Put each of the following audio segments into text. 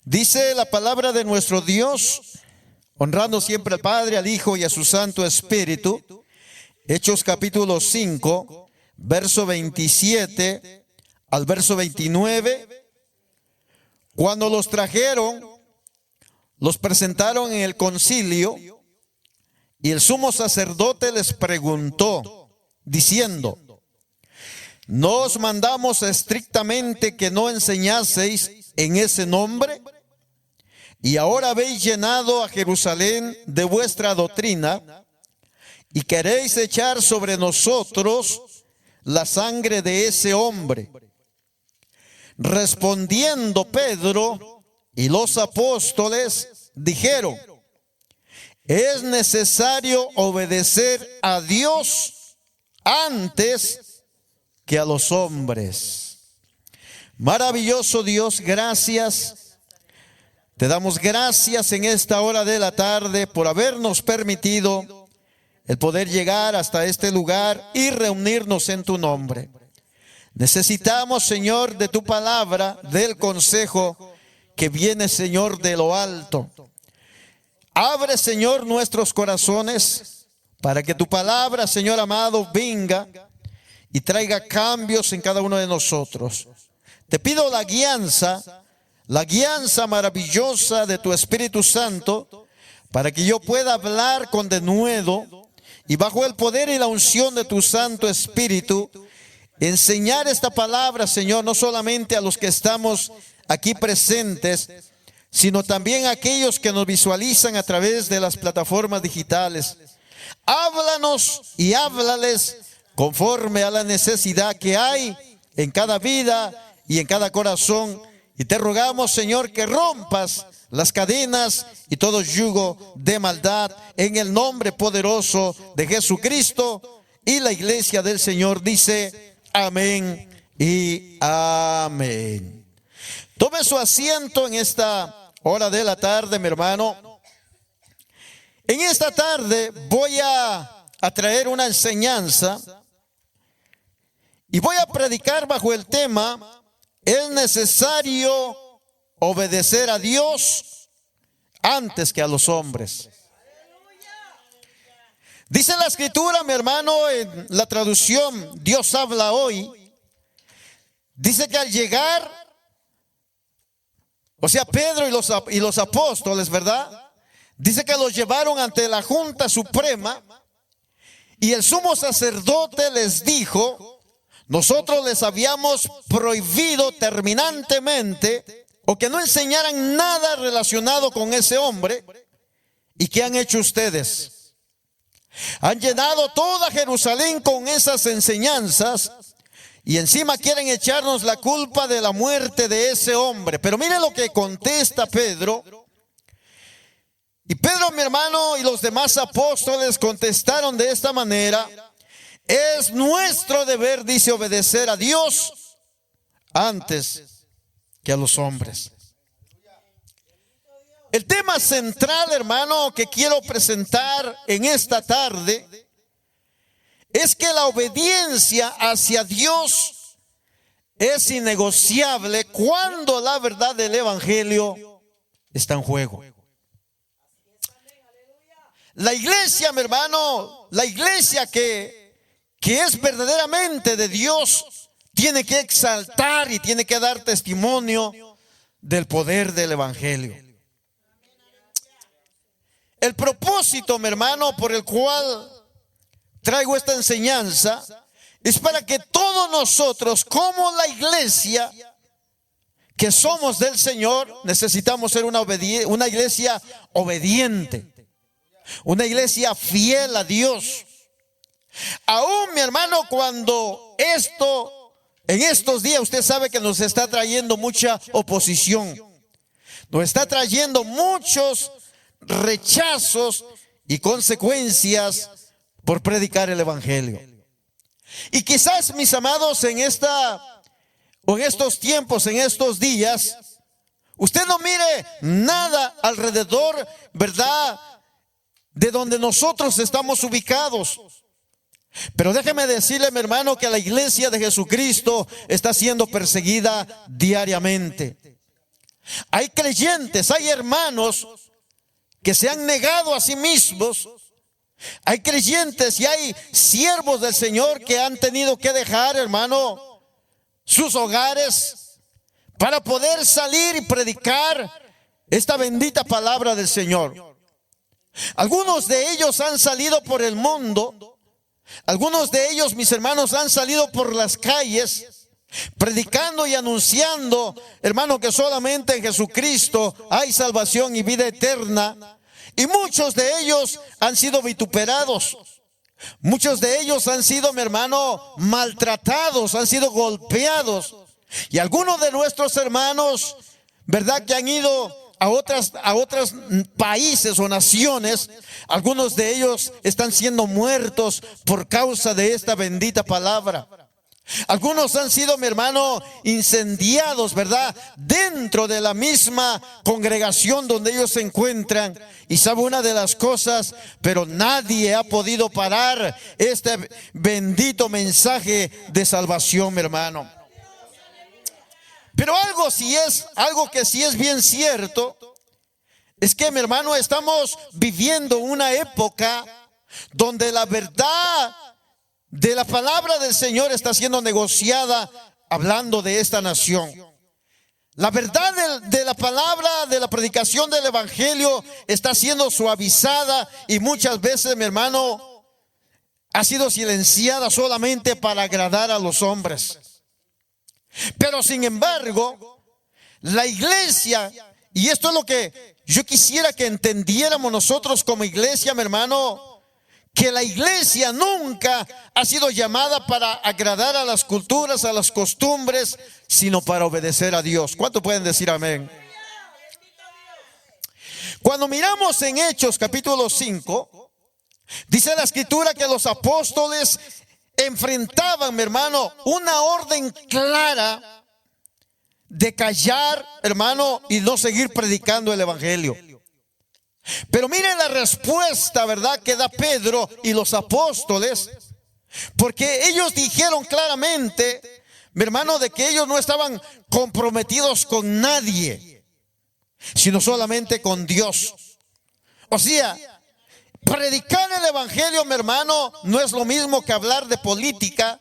Dice la palabra de nuestro Dios, honrando siempre al Padre, al Hijo y a su Santo Espíritu. Hechos capítulo 5, verso 27 al verso 29. Cuando los trajeron, los presentaron en el concilio, y el sumo sacerdote les preguntó, diciendo: ¿no os mandamos estrictamente que no enseñaseis en ese nombre? Y ahora habéis llenado a Jerusalén de vuestra doctrina, y queréis echar sobre nosotros la sangre de ese hombre. Respondiendo Pedro y los apóstoles dijeron: es necesario obedecer a Dios antes que a los hombres. Maravilloso Dios, gracias. Te damos gracias en esta hora de la tarde por habernos permitido el poder llegar hasta este lugar y reunirnos en tu nombre. Necesitamos, Señor, de tu palabra, del consejo que viene, Señor, de lo alto. Abre, Señor, nuestros corazones para que tu palabra, Señor amado, venga y traiga cambios en cada uno de nosotros. Te pido la guianza maravillosa de tu Espíritu Santo, para que yo pueda hablar con denuedo y bajo el poder y la unción de tu Santo Espíritu, enseñar esta palabra, Señor, no solamente a los que estamos aquí presentes, sino también a aquellos que nos visualizan a través de las plataformas digitales. Háblanos y háblales conforme a la necesidad que hay en cada vida y en cada corazón. Y te rogamos, Señor, que rompas las cadenas y todo yugo de maldad en el nombre poderoso de Jesucristo. Y la iglesia del Señor dice: amén y amén. Tome su asiento en esta hora de la tarde, mi hermano. En esta tarde voy a traer una enseñanza y voy a predicar bajo el tema: es necesario obedecer a Dios antes que a los hombres. Dice la escritura, mi hermano, en la traducción Dios habla hoy, dice que al llegar, o sea, Pedro y los apóstoles, ¿verdad? Dice que los llevaron ante la Junta Suprema, y el sumo sacerdote les dijo: nosotros les habíamos prohibido terminantemente, o que no enseñaran nada relacionado con ese hombre. ¿Y qué han hecho ustedes? Han llenado toda Jerusalén con esas enseñanzas, y encima quieren echarnos la culpa de la muerte de ese hombre. Pero mire lo que contesta Pedro. Y Pedro, mi hermano, y los demás apóstoles contestaron de esta manera: es nuestro deber, dice, obedecer a Dios antes que a los hombres. El tema central, hermano, que quiero presentar en esta tarde es que la obediencia hacia Dios es innegociable cuando la verdad del evangelio está en juego. La iglesia, mi hermano, la iglesia que es verdaderamente de Dios, tiene que exaltar y tiene que dar testimonio del poder del evangelio. El propósito, mi hermano, por el cual traigo esta enseñanza es para que todos nosotros, como la iglesia que somos del Señor, necesitamos ser una iglesia obediente, una iglesia fiel a Dios. Aún, mi hermano, cuando en estos días usted sabe que nos está trayendo mucha oposición, nos está trayendo muchos rechazos y consecuencias por predicar el evangelio. Y quizás, mis amados, en estos tiempos, en estos días, usted no mire nada alrededor, ¿verdad?, de donde nosotros estamos ubicados. Pero déjeme decirle, mi hermano, que la iglesia de Jesucristo está siendo perseguida diariamente. Hay creyentes, hay hermanos que se han negado a sí mismos. Hay creyentes y hay siervos del Señor que han tenido que dejar, hermano, sus hogares para poder salir y predicar esta bendita palabra del Señor. Algunos de ellos han salido por el mundo. Algunos de ellos, mis hermanos, han salido por las calles predicando y anunciando, hermano, que solamente en Jesucristo hay salvación y vida eterna. Y muchos de ellos han sido vituperados. Muchos de ellos han sido, mi hermano, maltratados, han sido golpeados. Y algunos de nuestros hermanos, ¿verdad?, que han ido a otros países o naciones, algunos de ellos están siendo muertos por causa de esta bendita palabra. Algunos han sido, mi hermano, incendiados, ¿verdad?, dentro de la misma congregación donde ellos se encuentran. Y sabe una de las cosas, pero nadie ha podido parar este bendito mensaje de salvación, mi hermano. Pero algo que sí es bien cierto, es que, mi hermano, estamos viviendo una época donde la verdad de la palabra del Señor está siendo negociada, hablando de esta nación. La verdad de la palabra, de la predicación del evangelio está siendo suavizada y muchas veces, mi hermano, ha sido silenciada solamente para agradar a los hombres. Pero sin embargo, la iglesia, y esto es lo que yo quisiera que entendiéramos nosotros como iglesia, mi hermano, que la iglesia nunca ha sido llamada para agradar a las culturas, a las costumbres, sino para obedecer a Dios. ¿Cuánto pueden decir amén? Cuando miramos en Hechos capítulo 5, dice la escritura que los apóstoles enfrentaban, mi hermano, una orden clara de callar, hermano, y no seguir predicando el evangelio. Pero miren la respuesta, ¿verdad?, que da Pedro y los apóstoles, porque ellos dijeron claramente, mi hermano, de que ellos no estaban comprometidos con nadie, sino solamente con Dios. O sea, predicar el evangelio, mi hermano, no es lo mismo que hablar de política,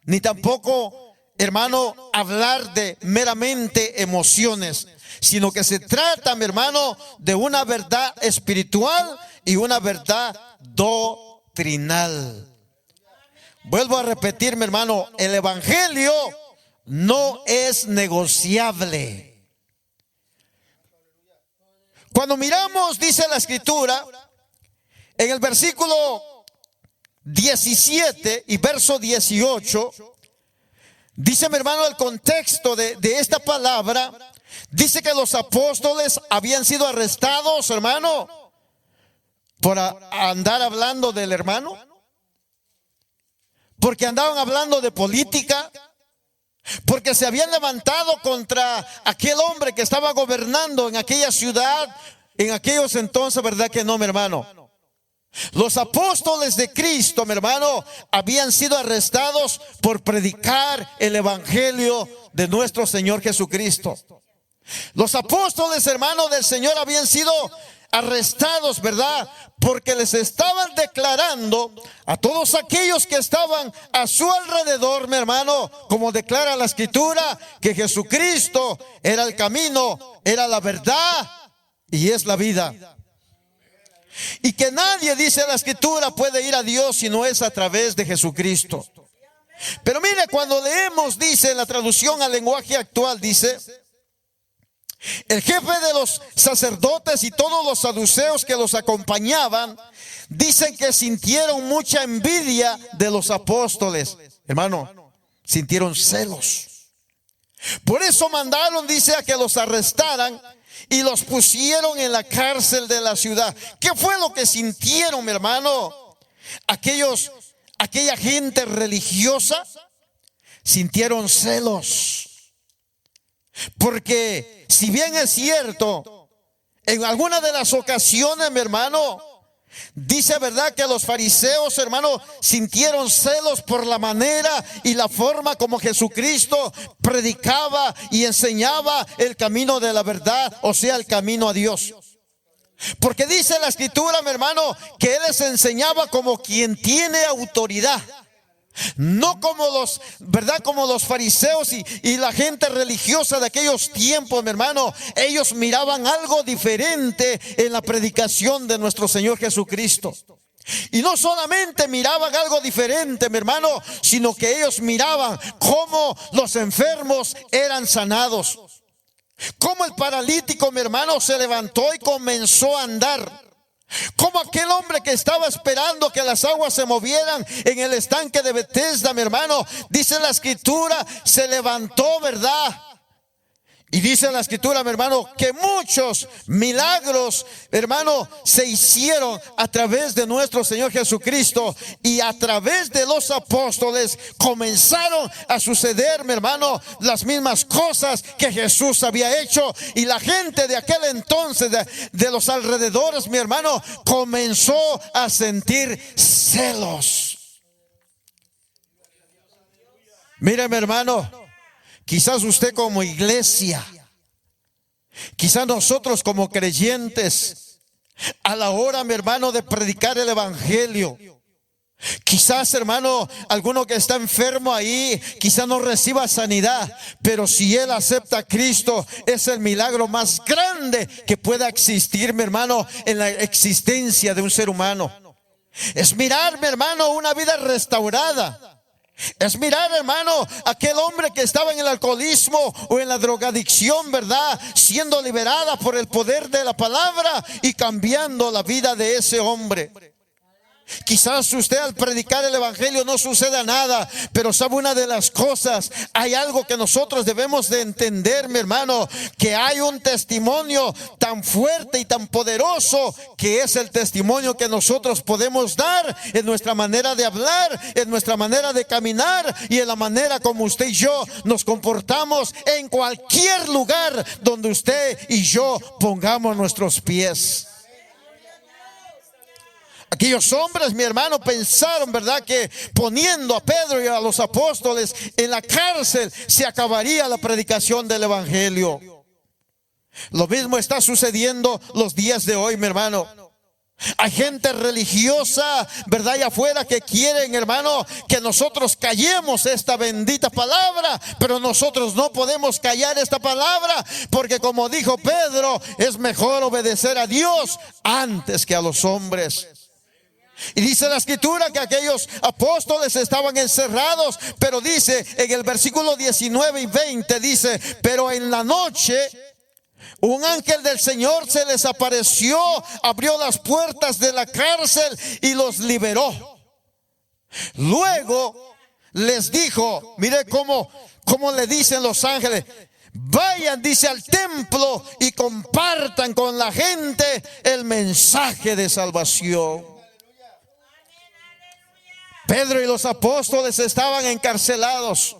ni tampoco, hermano, hablar de meramente emociones, sino que se trata, mi hermano, de una verdad espiritual y una verdad doctrinal. Vuelvo a repetir, mi hermano, el evangelio no es negociable. Cuando miramos, dice la escritura, en el versículo 17 y verso 18, dice, mi hermano, el contexto de esta palabra. Dice que los apóstoles habían sido arrestados, hermano, por andar hablando del hermano, porque andaban hablando de política, porque se habían levantado contra aquel hombre que estaba gobernando en aquella ciudad, en aquellos entonces, ¿verdad que no, mi hermano? Los apóstoles de Cristo, mi hermano, habían sido arrestados por predicar el evangelio de nuestro Señor Jesucristo. Los apóstoles, hermanos del Señor, habían sido arrestados, ¿verdad?, porque les estaban declarando a todos aquellos que estaban a su alrededor, mi hermano, como declara la escritura, que Jesucristo era el camino, era la verdad y es la vida. Y que nadie, dice la escritura, puede ir a Dios si no es a través de Jesucristo. Pero mire, cuando leemos, dice en la traducción al lenguaje actual, dice: el jefe de los sacerdotes y todos los saduceos que los acompañaban dicen que sintieron mucha envidia de los apóstoles. Hermano, sintieron celos. Por eso mandaron, dice, a que los arrestaran y los pusieron en la cárcel de la ciudad. ¿Qué fue lo que sintieron, mi hermano? Aquella gente religiosa sintieron celos. Porque si bien es cierto, en alguna de las ocasiones, mi hermano, Dice, ¿verdad?, que los fariseos, hermano, sintieron celos por la manera y la forma como Jesucristo predicaba y enseñaba el camino de la verdad, o sea, el camino a Dios. Porque dice la Escritura, mi hermano, que Él les enseñaba como quien tiene autoridad. No como los, ¿verdad?, como los fariseos y la gente religiosa de aquellos tiempos, mi hermano. Ellos miraban algo diferente en la predicación de nuestro Señor Jesucristo. Y no solamente miraban algo diferente, mi hermano, sino que ellos miraban cómo los enfermos eran sanados, cómo el paralítico, mi hermano, se levantó y comenzó a andar, como aquel hombre que estaba esperando que las aguas se movieran en el estanque de Betesda, mi hermano. Dice la Escritura, se levantó, ¿verdad? Y dice la Escritura, mi hermano, que muchos milagros, hermano, se hicieron a través de nuestro Señor Jesucristo. Y a través de los apóstoles comenzaron a suceder, mi hermano, las mismas cosas que Jesús había hecho. Y la gente de aquel entonces, de los alrededores, mi hermano, comenzó a sentir celos. Mire, mi hermano, quizás usted como iglesia, quizás nosotros como creyentes, a la hora, mi hermano, de predicar el evangelio, quizás, hermano, alguno que está enfermo ahí, quizás no reciba sanidad, pero si él acepta a Cristo, es el milagro más grande que pueda existir, mi hermano, en la existencia de un ser humano. Es mirar, mi hermano, una vida restaurada. Es mirar, hermano, aquel hombre que estaba en el alcoholismo o en la drogadicción, ¿verdad?, siendo liberada por el poder de la palabra y cambiando la vida de ese hombre. Quizás usted al predicar el evangelio no suceda nada, pero sabe una de las cosas, hay algo que nosotros debemos de entender, mi hermano, que hay un testimonio tan fuerte y tan poderoso, que es el testimonio que nosotros podemos dar en nuestra manera de hablar, en nuestra manera de caminar y en la manera como usted y yo nos comportamos en cualquier lugar donde usted y yo pongamos nuestros pies. Aquellos hombres, mi hermano, pensaron, ¿verdad?, que poniendo a Pedro y a los apóstoles en la cárcel se acabaría la predicación del evangelio. Lo mismo está sucediendo los días de hoy, mi hermano. Hay gente religiosa, ¿verdad?, allá afuera, que quieren, hermano, que nosotros callemos esta bendita palabra, pero nosotros no podemos callar esta palabra, porque como dijo Pedro, es mejor obedecer a Dios antes que a los hombres. Y dice la Escritura que aquellos apóstoles estaban encerrados, pero dice en el versículo 19 y 20, dice, pero en la noche un ángel del Señor se les apareció, abrió las puertas de la cárcel y los liberó. Luego les dijo, mire cómo le dicen los ángeles: vayan, dice, al templo y compartan con la gente el mensaje de salvación. Pedro y los apóstoles estaban encarcelados.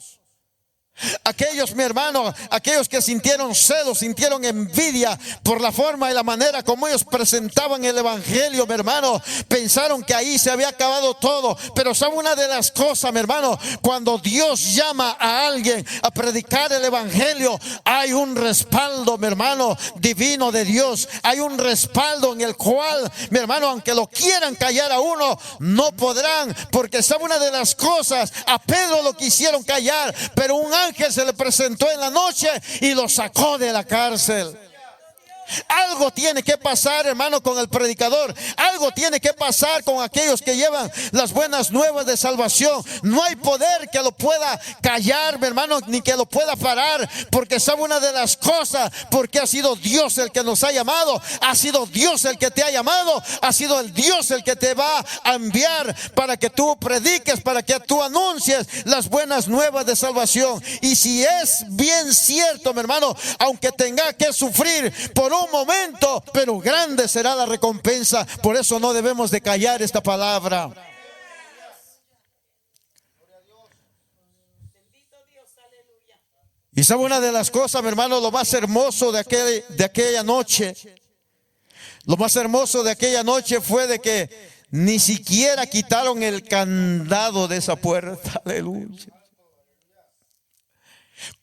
Aquellos, mi hermano, aquellos que sintieron celos, sintieron envidia por la forma y la manera como ellos presentaban el evangelio, mi hermano, pensaron que ahí se había acabado todo. Pero sabe una de las cosas, mi hermano, cuando Dios llama a alguien a predicar el evangelio, hay un respaldo, mi hermano, divino de Dios. Hay un respaldo en el cual, mi hermano, aunque lo quieran callar a uno, no podrán, porque sabe una de las cosas, a Pedro lo quisieron callar, pero un ángel se le presentó en la noche y lo sacó de la cárcel. Algo tiene que pasar, hermano, con el predicador. Algo tiene que pasar con aquellos que llevan las buenas nuevas de salvación. No hay poder que lo pueda callar, mi hermano, ni que lo pueda parar, porque sabe una de las cosas, porque ha sido Dios el que nos ha llamado, ha sido Dios el que te ha llamado, ha sido el Dios el que te va a enviar para que tú prediques, para que tú anuncies las buenas nuevas de salvación. Y si es bien cierto, mi hermano, aunque tenga que sufrir por un momento, pero grande será la recompensa. Por eso no debemos de callar esta palabra. Y sabe una de las cosas, mi hermano, lo más hermoso de aquella noche, Lo más hermoso de aquella noche fue de que ni siquiera quitaron el candado de esa puerta. Aleluya.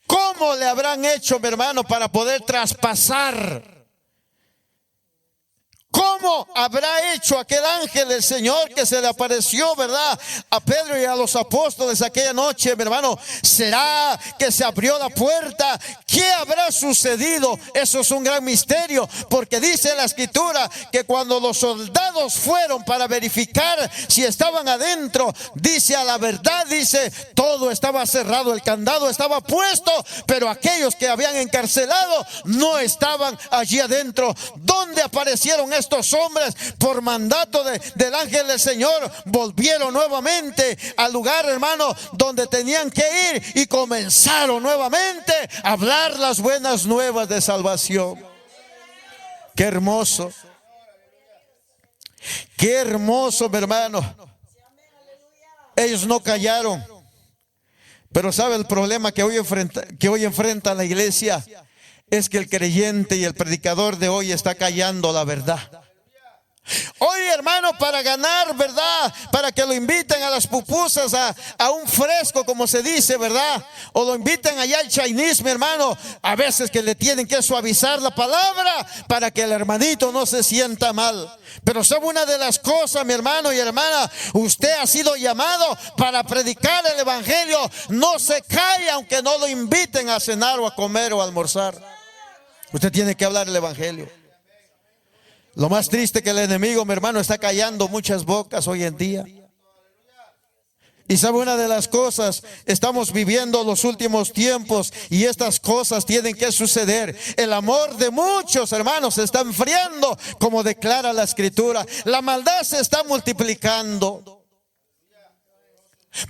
¿Cómo le habrán hecho, mi hermano, para poder traspasar? ¿Cómo habrá hecho aquel ángel del Señor que se le apareció, verdad, a Pedro y a los apóstoles aquella noche, mi hermano? ¿Será que se abrió la puerta? ¿Qué habrá sucedido? Eso es un gran misterio, porque dice la Escritura que cuando los soldados fueron para verificar si estaban adentro, dice a la verdad, dice, todo estaba cerrado, el candado estaba puesto, pero aquellos que habían encarcelado no estaban allí adentro. ¿Dónde aparecieron estos hombres? Por mandato del ángel del Señor, volvieron nuevamente al lugar, hermano, donde tenían que ir, y comenzaron nuevamente a hablar las buenas nuevas de salvación. Qué hermoso, qué hermoso, mi hermano. Ellos no callaron, pero ¿sabe el problema que hoy enfrenta la iglesia? Es que el creyente y el predicador de hoy está callando la verdad. Hoy, hermano, para ganar, ¿verdad? Para que lo inviten a las pupusas, a un fresco, como se dice, ¿verdad? O lo inviten allá al Chinese, mi hermano. A veces que le tienen que suavizar la palabra para que el hermanito no se sienta mal. Pero sabe una de las cosas, mi hermano y hermana, usted ha sido llamado para predicar el evangelio. No se calle aunque no lo inviten a cenar o a comer o a almorzar. Usted tiene que hablar el evangelio. Lo más triste que el enemigo, mi hermano, está callando muchas bocas hoy en día. Y sabe una de las cosas, estamos viviendo los últimos tiempos y estas cosas tienen que suceder. El amor de muchos, hermanos, se está enfriando, como declara la Escritura. La maldad se está multiplicando.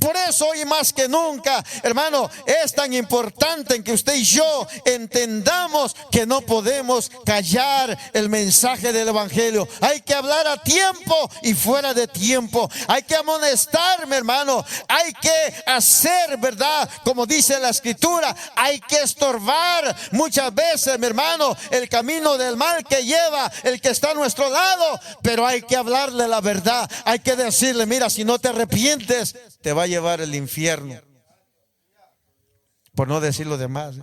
Por eso hoy más que nunca, hermano, es tan importante en que usted y yo entendamos que no podemos callar el mensaje del evangelio. Hay que hablar a tiempo y fuera de tiempo. Hay que amonestar, mi hermano. Hay que hacer, verdad, como dice la Escritura. Hay que estorbar muchas veces, mi hermano, el camino del mal que lleva el que está a nuestro lado. Pero hay que hablarle la verdad. Hay que decirle, mira, si no te arrepientes, te va a llevar el infierno, por no decir lo demás.